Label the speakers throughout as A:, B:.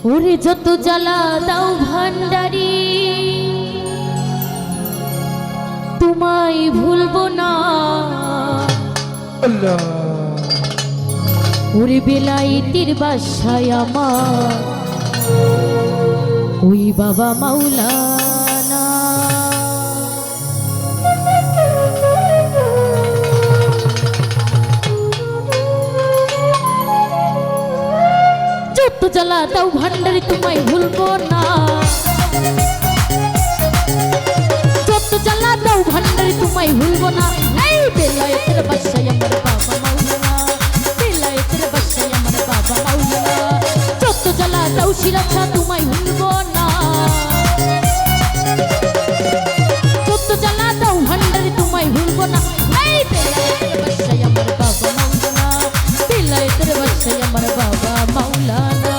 A: ওরে যত জ্বালা দাও ভান্ডারি তোমায় ভুলবো না
B: আল্লাহ।
A: ওরে বেলায়েতের বাসায় আমার ওই বাবা মাওলানা যত জ্বালা দাও ভান্ডারি তোমায় ভুলবো না যত জ্বালা দাও ভান্ডারি তোমায় ভুলবো না এই বেলায়েতের বাসায় আমার বাবা মাওলানা বেলায়েতের বাসায় আমার বাবা মাওলানা যত জ্বালা দাও শিরাছা তোমায় ভুলবো না যত জ্বালা দাও ভান্ডারি তোমায় ভুলবো না এই বেলায়েতের বাসায় আমার বাবা মাওলানা বেলায়েতের বাসায় আমার বাবা মাওলানা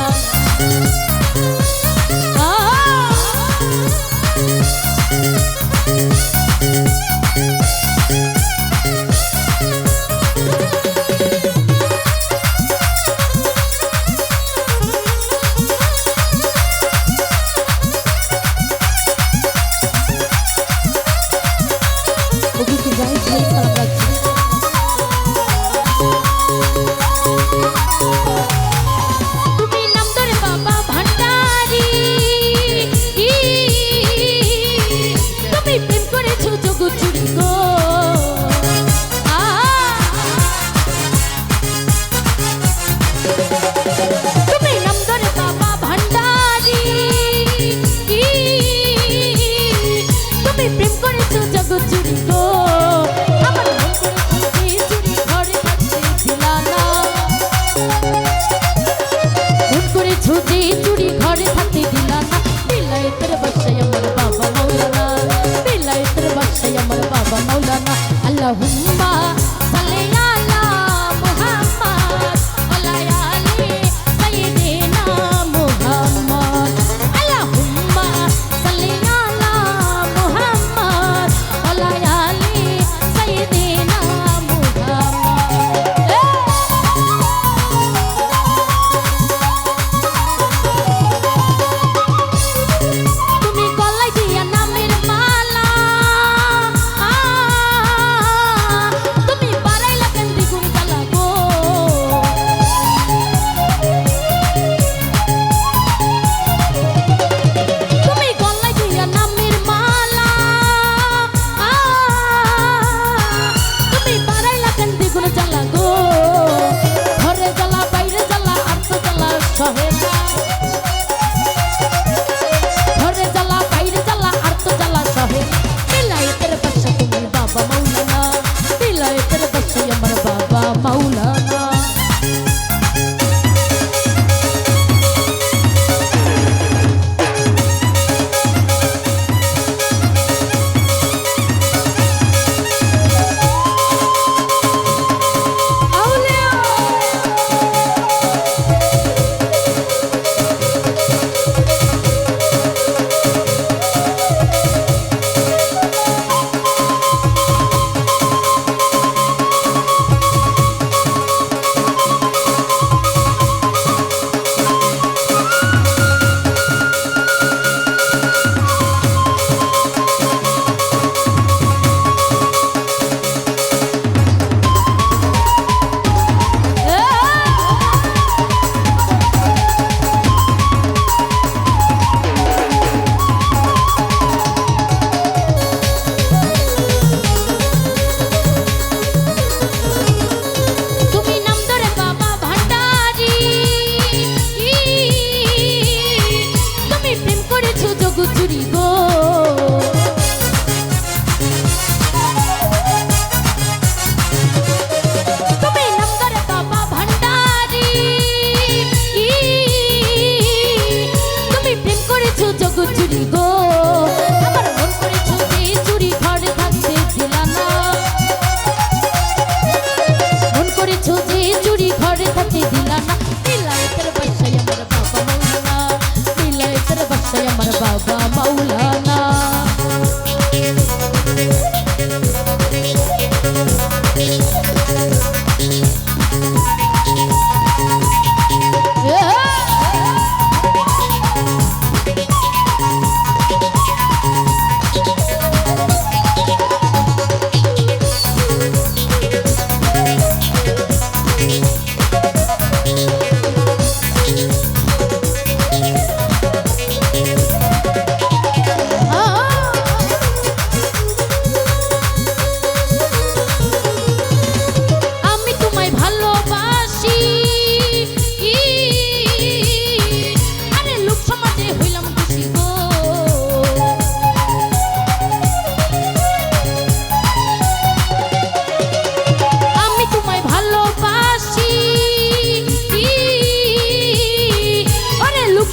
A: Allahumma salli ala Muhammad wa ali sayyidina Muhammad Allahumma salli ala Muhammad wa ali sayyidina Muhammad তুমি গলায় দিয়া নামের মালা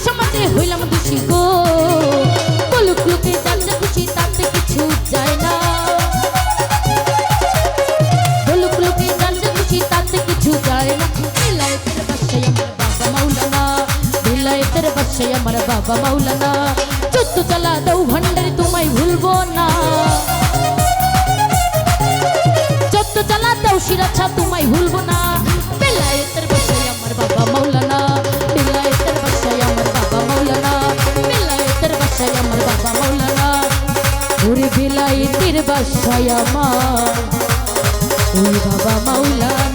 A: সমাজে হইলাম দোষী গো, বলুক লোকে যার যা খুশি তাতে কিছু যায় না, বলুক লোকে যার যা খুশি তাতে কিছু যায় না। বেলায়েতের বাদশাহ আমার বাবা মাওলানা, বেলায়েতের বাদশাহ আমার বাবা মাওলানা, যত জ্বালা দাও ভান্ডারি তোমায় ভুলবো না, যত জ্বালা দাও শিরাছা তোমায় ভুলবো না। বেলায়েতের বাদশাহ আমার বাবা মাওলানা, বেলায়েতের বাদশাহ আমার বাবা মাওলানা, বেলায়েতের বাদশাহ আমার বাবা মাওলানা, ওরে বেলায়েতের বাদশাহ আমার ওই বাবা মাওলানা।